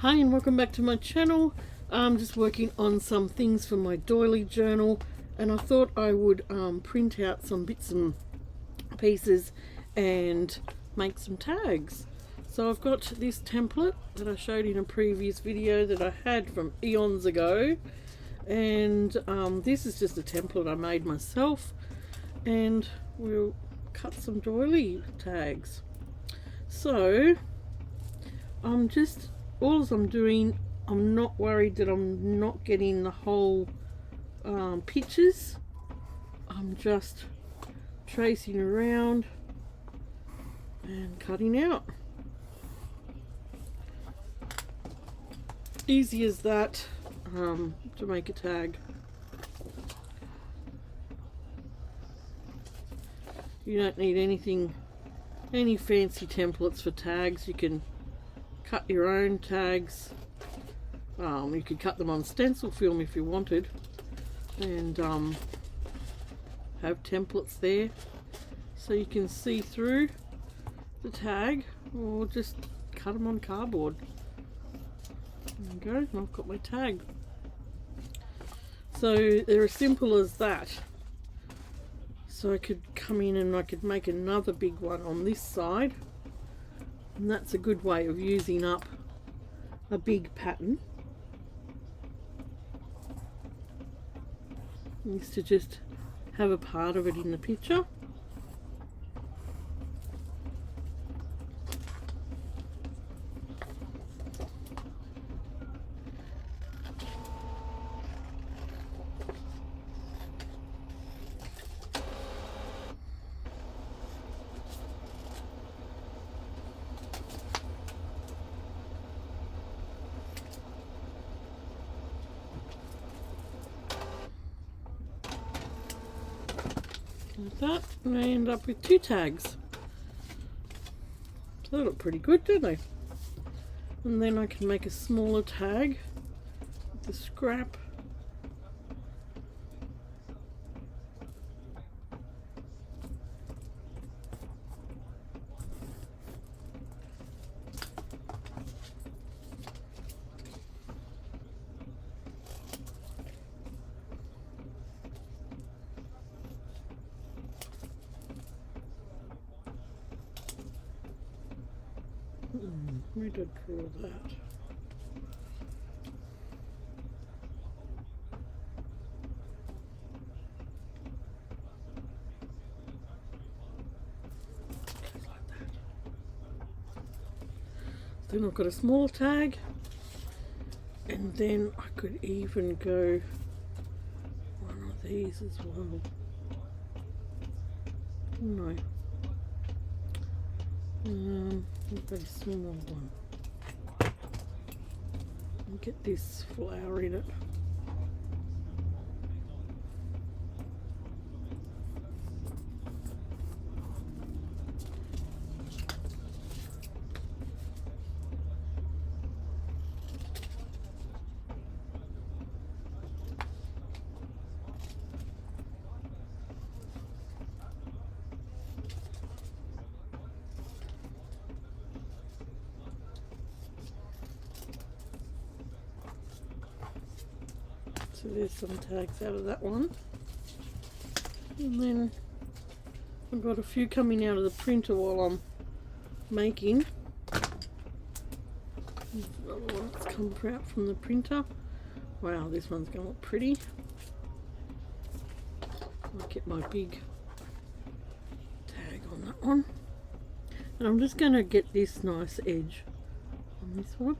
Hi and welcome back to my channel. I'm just working on some things for my doily journal, and I thought I would print out some bits and pieces and make some tags. So I've got this template that I showed in a previous video that I had from eons ago, and this is just a template I made myself, and we'll cut some doily tags. So all I'm doing, I'm not worried that I'm not getting the whole pictures. I'm just tracing around and cutting out. Easy as that to make a tag. You don't need any fancy templates for tags. You can cut your own tags. You could cut them on stencil film if you wanted, and have templates there so you can see through the tag, or just cut them on cardboard. There you go, and I've got my tag. So they're as simple as that. So I could come in and I could make another big one on this side, and that's a good way of using up a big pattern, is to just have a part of it in the picture. Like that, and I end up with two tags. So they look pretty good, don't they? And then I can make a smaller tag with the scrap. We did draw that. Just like that. Then I've got a small tag, and then I could even go one of these as well. No. A very small one. And get this flower in it. So there's some tags out of that one, and then I've got a few coming out of the printer while I'm making. There's another one that's come out from the printer. Wow, this one's going to look pretty. I'll get my big tag on that one, and I'm just going to get this nice edge on this one.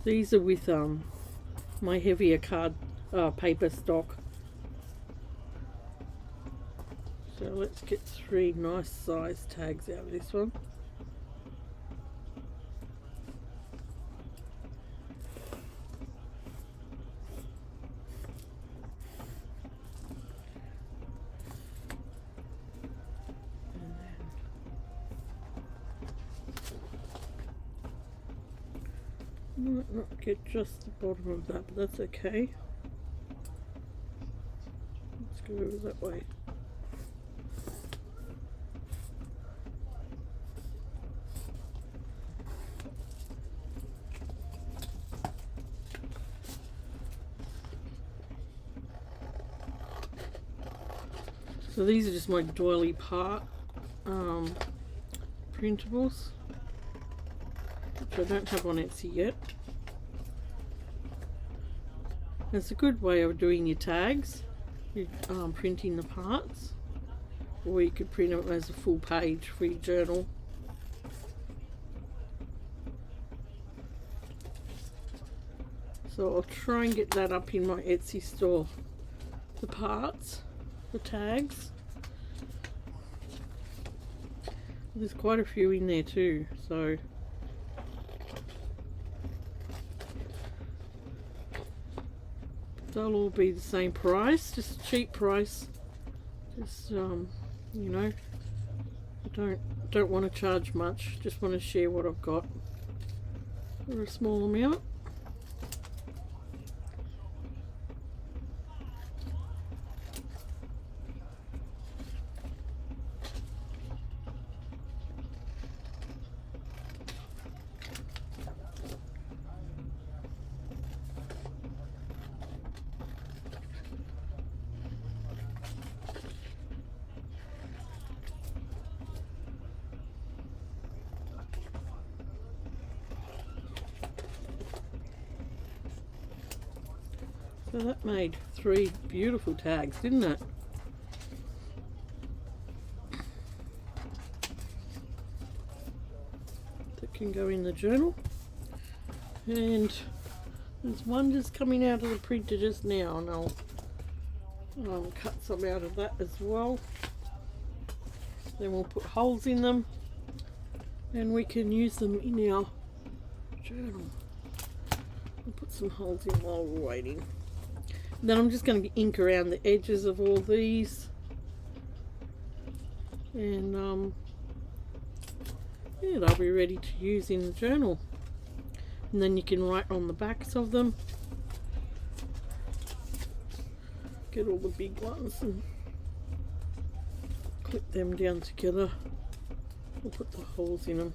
These are with my heavier paper stock. So let's get 3 nice size tags out of this one. Might not get just the bottom of that, but that's okay. Let's go over that way. So these are just my doily part printables, which I don't have on Etsy yet. It's a good way of doing your tags, printing the parts, or you could print it as a full page for your journal. So I'll try and get that up in my Etsy store. The parts, the tags. There's quite a few in there too, so they'll all be the same price, just a cheap price. Just you know, I don't want to charge much, just want to share what I've got for a small amount. So that made 3 beautiful tags, didn't it? That can go in the journal. And there's one just coming out of the printer just now, and I'll cut some out of that as well. Then we'll put holes in them and we can use them in our journal. I'll put some holes in while we're waiting. Then I'm just going to ink around the edges of all these, and yeah, they'll be ready to use in the journal. And then you can write on the backs of them. Get all the big ones and clip them down together. We'll put the holes in them.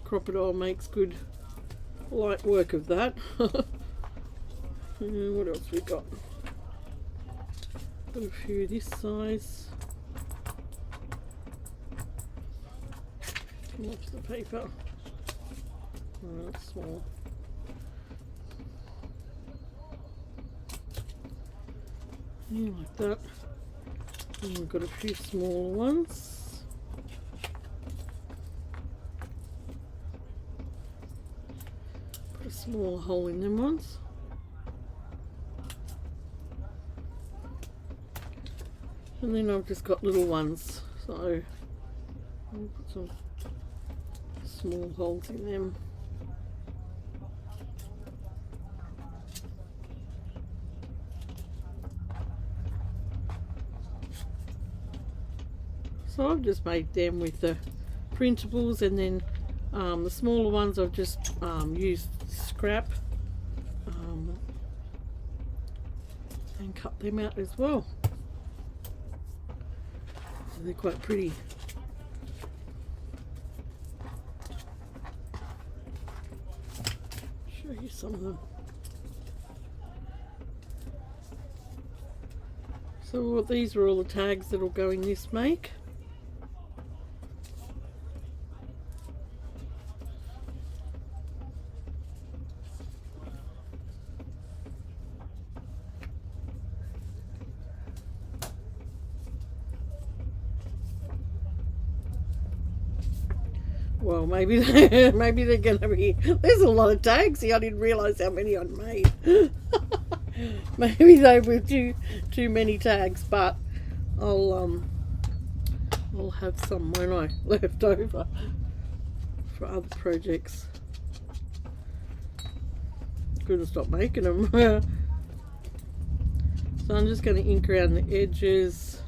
Crocodile makes good light work of that. And what else we got? Got a few this size. Come off the paper. Oh, that's small. Yeah, like that. And we've got a few smaller ones. Put a small hole in them ones. And then I've just got little ones, so I'll put some small holes in them. So I've just made them with the printables, and then the smaller ones I've just used scrap and cut them out as well. So they're quite pretty. Show you some of them. So these are all the tags that will go in this make. Well, maybe they're going to be. There's a lot of tags here. I didn't realise how many I'd made. Maybe they were too many tags, but I'll have some, won't I, left over for other projects. Couldn't stop making them. So I'm just going to ink around the edges.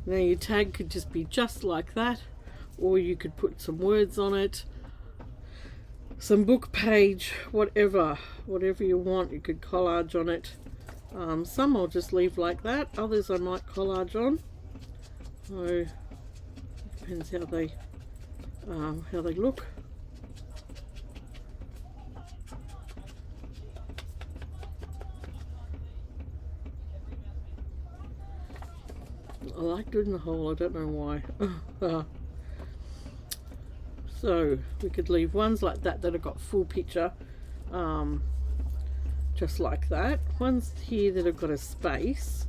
Now your tag could just be just like that, or you could put some words on it, some book page, whatever you want. You could collage on it. Some I'll just leave like that, others I might collage on. So Depends how they look. I like doing the hole, I don't know why. So we could leave ones like that that have got full picture, just like that. Ones here that have got a space,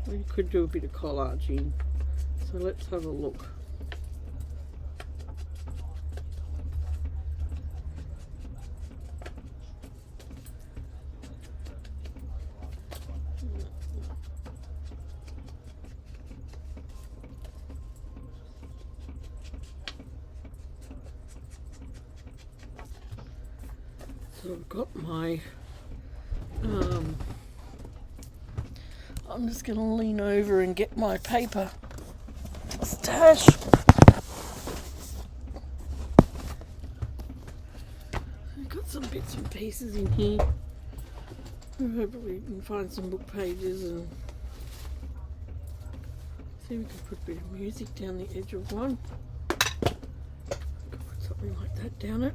we could do a bit of collaging. So let's have a look. So I've got my, I'm just going to lean over and get my paper stash. I've got some bits and pieces in here. Hopefully we can find some book pages and see if we can put a bit of music down the edge of one. Could put something like that down it.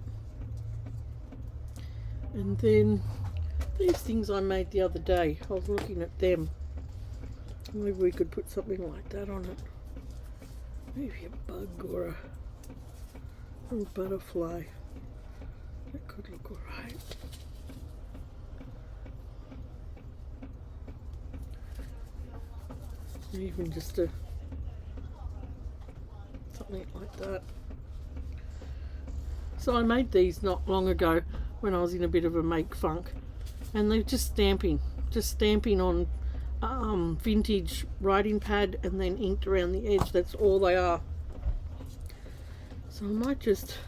And then these things I made the other day, I was looking at them. Maybe we could put something like that on it. Maybe a bug or a little butterfly. That could look alright. Even just a something like that. So I made these not long ago when I was in a bit of a make funk, and they're just stamping on vintage writing pad and then inked around the edge. That's all they are. So I might just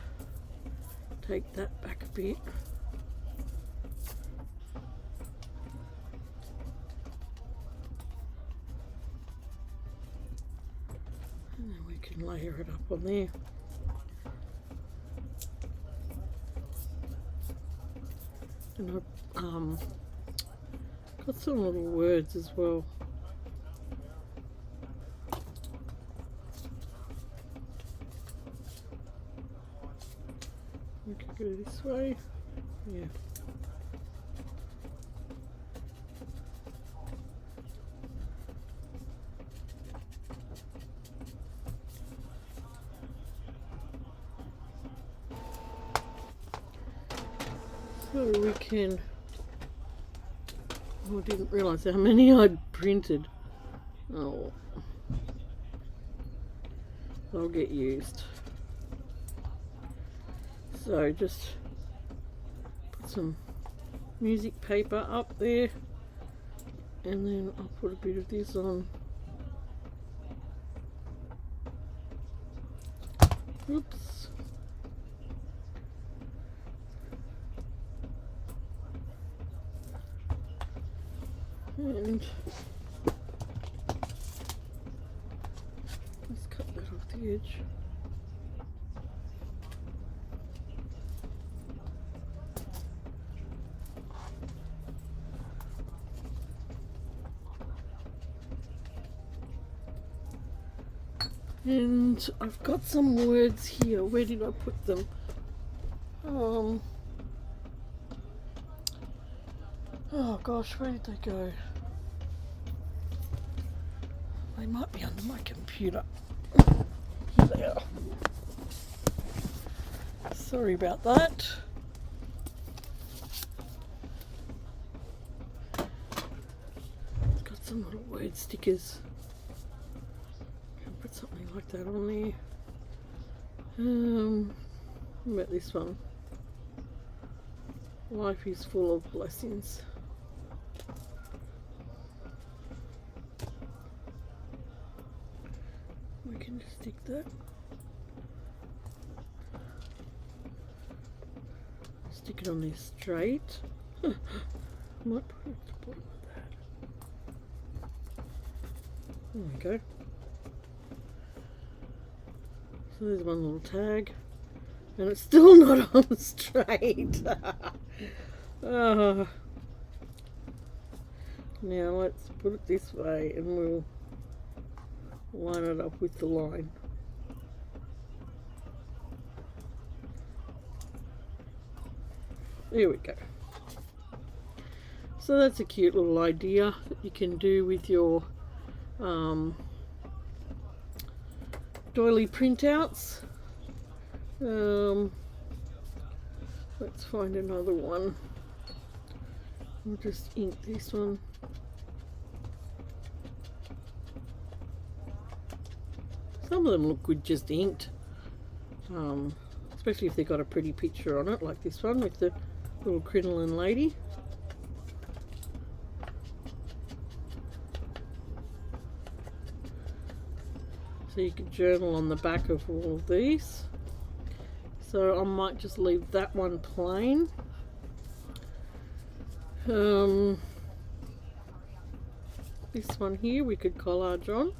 take that back a bit. And then we can layer it up on there. And I've got some little words as well. We could go this way. Yeah. So we can, oh, I didn't realise how many I'd printed. Oh, they'll get used. So just put some music paper up there, and then I'll put a bit of this on. Oops. And let's cut that off the edge. And I've got some words here. Where did I put them? Oh gosh, where did they go? They might be under my computer. Here they are. Sorry about that. Got some little word stickers. Can put something like that on there. What about this one? Life is full of blessings. We can just stick that. Stick it on there straight. Might put it at the bottom of that. There we go. So there's one little tag, and it's still not on straight. Now let's put it this way, and we'll line it up with the line. There we go. So that's a cute little idea that you can do with your doily printouts. Let's find another one. I'll just ink this one. Some of them look good just inked, especially if they've got a pretty picture on it, like this one with the little crinoline lady. So you could journal on the back of all of these. So I might just leave that one plain. This one here we could collage on.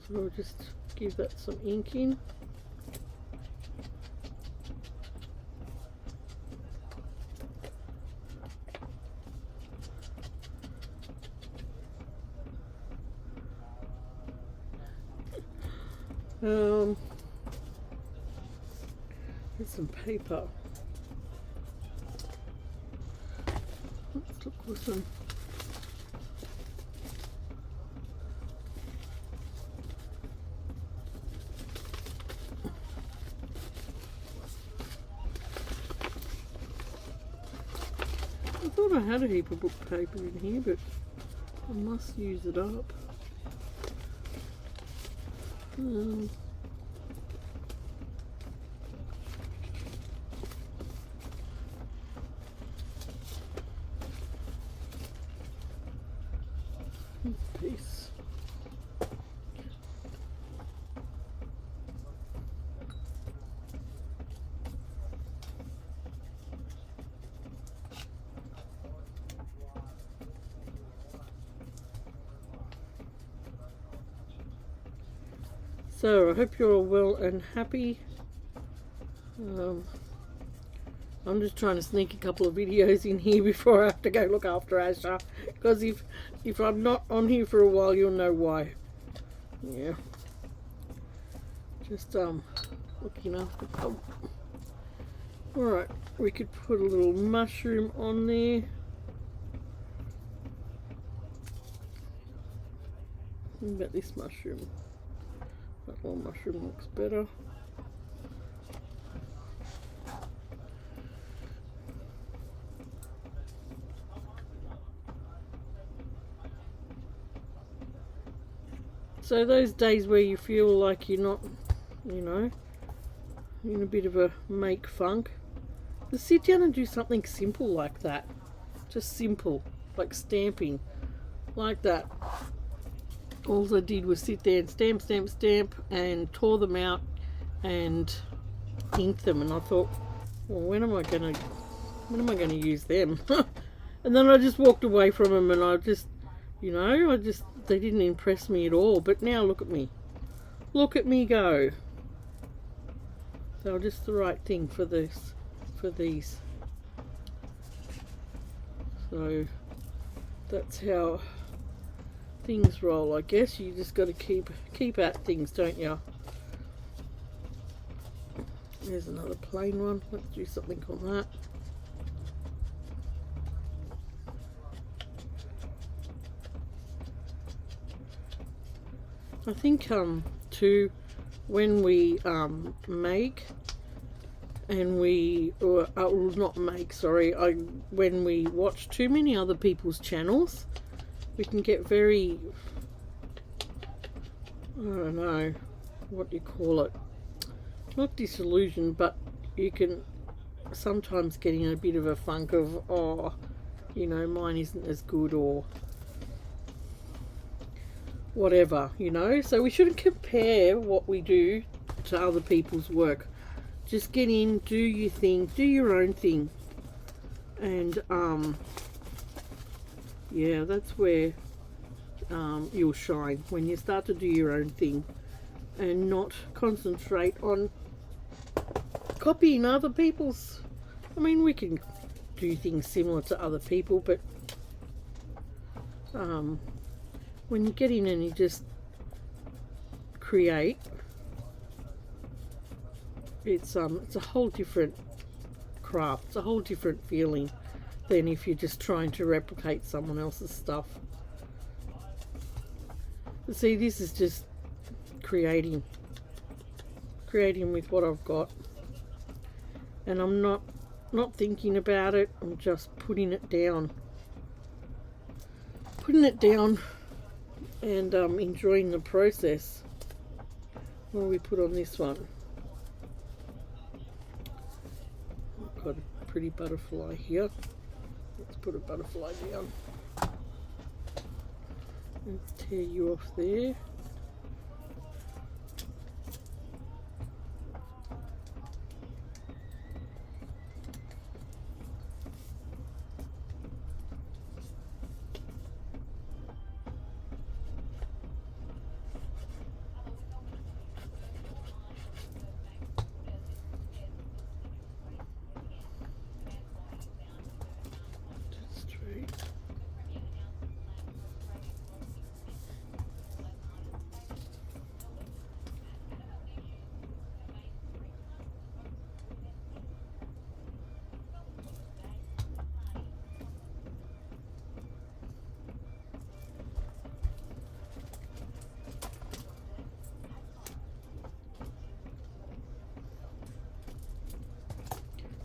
So we'll just give that some ink in. There's some paper. Let's look for some. I thought I had a heap of book paper in here, but I must use it up. Piece. So I hope you're all well and happy. I'm just trying to sneak a couple of videos in here before I have to go look after Asher, because if I'm not on here for a while, you'll know why. Yeah, just looking after Pub. Alright, we could put a little mushroom on there. What about this mushroom? That one mushroom looks better. So those days where you feel like you're not, you know, in a bit of a make funk, just sit down and do something simple like that. Just simple, like stamping, like that. All I did was sit there and stamp, stamp, stamp, and tore them out and inked them. And I thought, well, when am I gonna use them? And then I just walked away from them, and I just, you know, they didn't impress me at all. But now look at me. Look at me go. They were just the right thing for this, for these. So that's how things roll, I guess. You just got to keep at things, don't you? There's another plain one. Let's do something on that. I think too, when we make, and we, or not make, sorry, when we watch too many other people's channels, we can get very, I don't know what you call it, not disillusioned, but you can sometimes get in a bit of a funk of, oh, you know, mine isn't as good, or whatever, you know. So we shouldn't compare what we do to other people's work. Just get in, do your thing, do your own thing, and yeah, that's where you'll shine, when you start to do your own thing and not concentrate on copying other people's. I mean, we can do things similar to other people, but when you get in and you just create, it's a whole different craft. It's a whole different feeling than if you're just trying to replicate someone else's stuff. But see, this is just creating with what I've got, and I'm not thinking about it. I'm just putting it down and enjoying the process. What do we put on this one? I've got a pretty butterfly here. Let's put a butterfly down and tear you off there.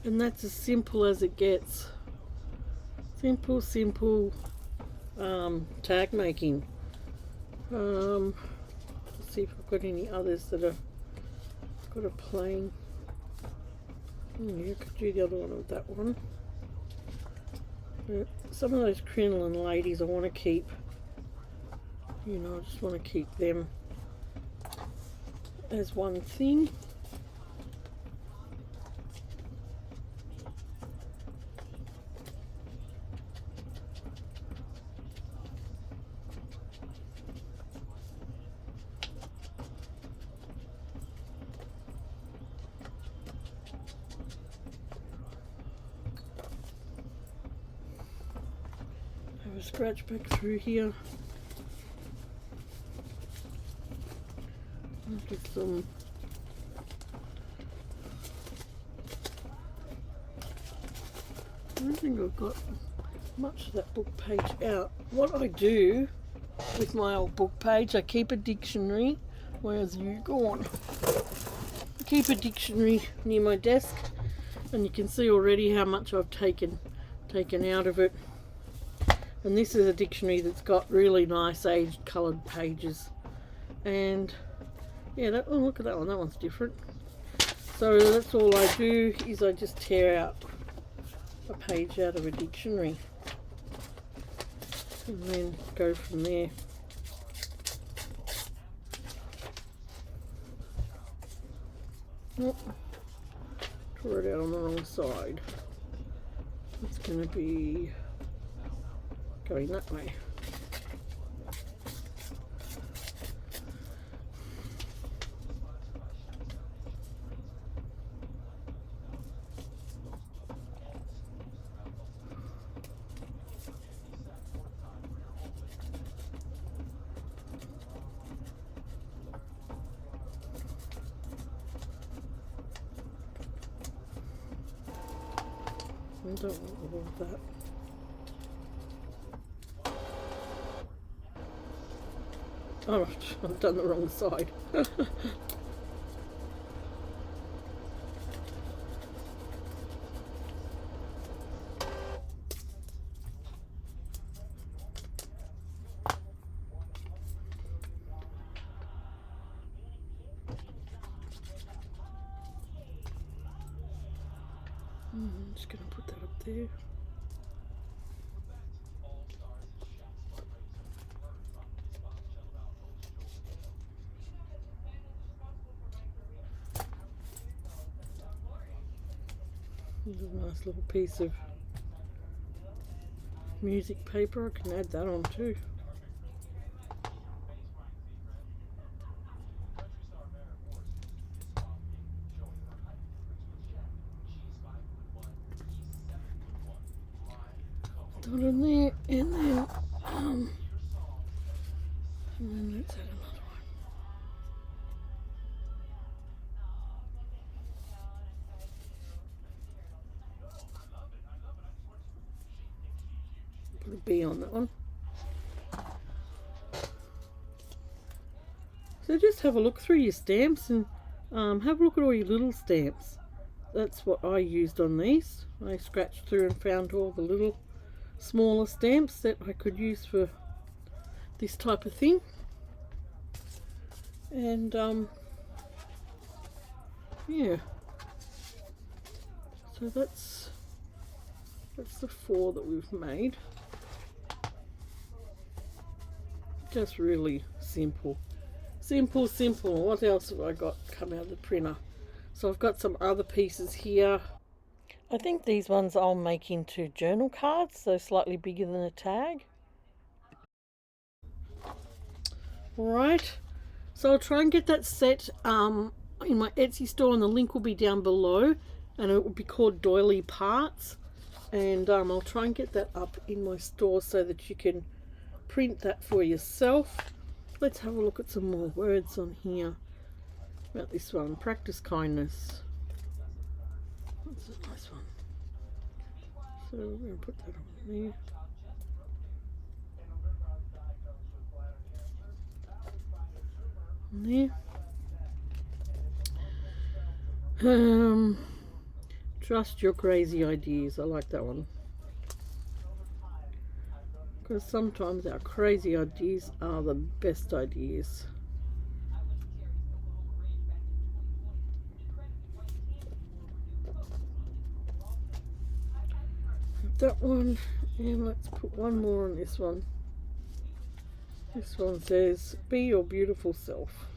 And that's as simple as it gets. Simple tag making. Let's see if I've got any others that have got a plain. Yeah, I could do the other one with that one. But some of those crinoline ladies I want to keep. You know, I just want to keep them as one thing. Scratch back through here. I'll get some I don't think I've got much of that book page out. What I do with my old book page, I keep a dictionary. Where's you gone? I keep a dictionary near my desk, and you can see already how much I've taken out of it. And this is a dictionary that's got really nice aged coloured pages. And yeah, oh look at that one, that one's different. So that's all I do, is I just tear out a page out of a dictionary and then go from there. Oh, tore it out on the wrong side. It's going to be going that way. I don't want all of that. Oh, I've done the wrong side. I'm just going to put that up there. There's a nice little piece of music paper. I can add that on too. Put it in there, and then let's add another one. the B on that one. So just have a look through your stamps and have a look at all your little stamps. That's what I used on these. I scratched through and found all the little smaller stamps that I could use for this type of thing. And yeah, so that's the 4 that we've made. Just really simple. Simple. What else have I got come out of the printer? So I've got some other pieces here. I think these ones I'll make into journal cards, so slightly bigger than a tag. Alright, so I'll try and get that set in my Etsy store, and the link will be down below, and it will be called Doily Parts. And I'll try and get that up in my store so that you can print that for yourself. Let's have a look at some more words on here about this one. Practice kindness. That's a nice one. So we're going to put that on there. Trust your crazy ideas. I like that one. Because sometimes our crazy ideas are the best ideas. That one, and let's put one more on this one. This one says, be your beautiful self.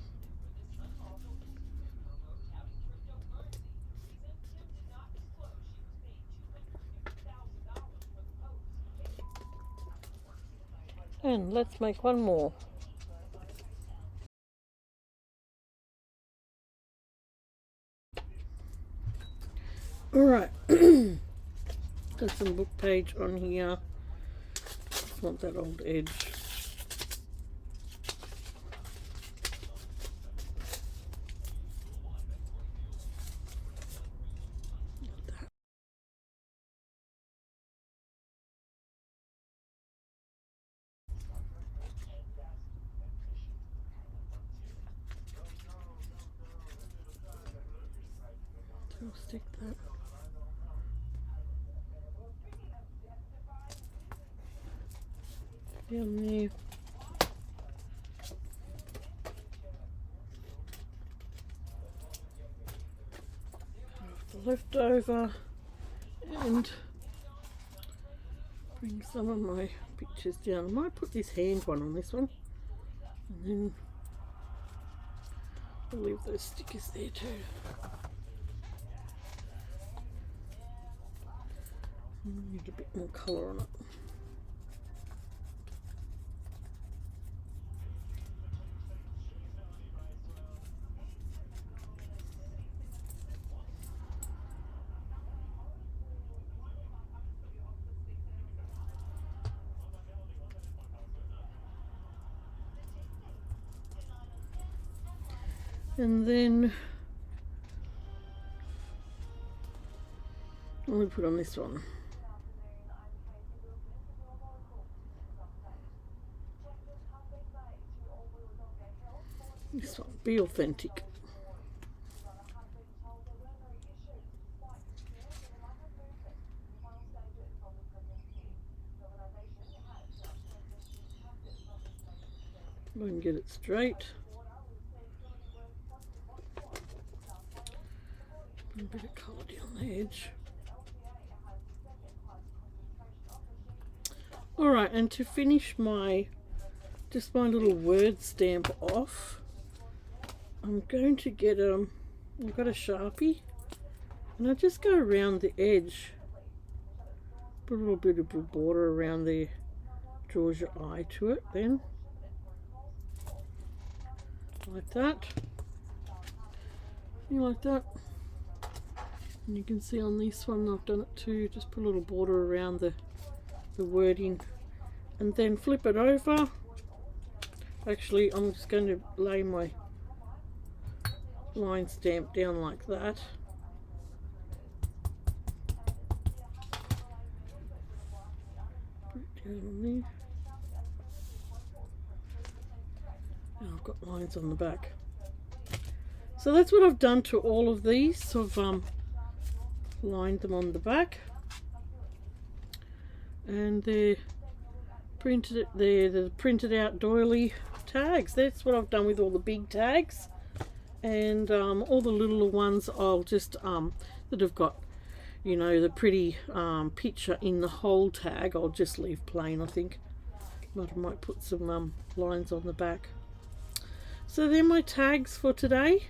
And let's make one more. Alright, got some book page on here. Just want that old edge. So I'll stick that. Down there. The leftover, and bring some of my pictures down. I might put this hand one on this one, and then I'll leave those stickers there too. Need a bit more colour on it. And then what do we put on this one? This one, be authentic. I can get it straight. A bit of colour down the edge. Alright, and to finish my little word stamp off, I'm going to get I've got a Sharpie, and I just go around the edge, put a little bit of a border around there, draws your eye to it then, like that, like that. And you can see on this one I've done it too, just put a little border around the wording, and then flip it over. Actually, I'm just going to lay my line stamp down like that. Put it on there. And I've got lines on the back. So that's what I've done to all of these. I've lined them on the back, and they're the printed out doily tags. That's what I've done with all the big tags, and all the littler ones I'll just that have got, you know, the pretty picture in the whole tag, I'll just leave plain, I think. But I might put some lines on the back. So they're my tags for today.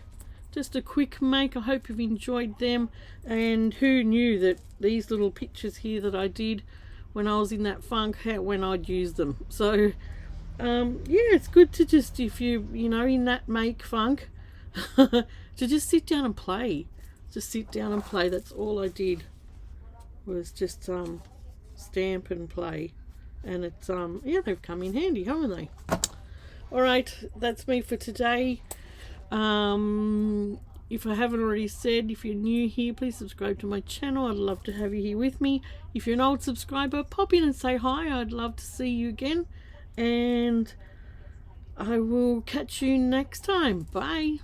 Just a quick make. I hope you've enjoyed them. And who knew that these little pictures here that I did when I was in that funk, when I'd use them. So yeah, it's good to just, if you know, in that make funk, to just sit down and play. Just sit down and play. That's all I did, was just stamp and play. And it's yeah, they've come in handy, haven't they? Alright, that's me for today. If I haven't already said, if you're new here, please subscribe to my channel. I'd love to have you here with me. If you're an old subscriber, pop in and say hi. I'd love to see you again. And I will catch you next time. Bye.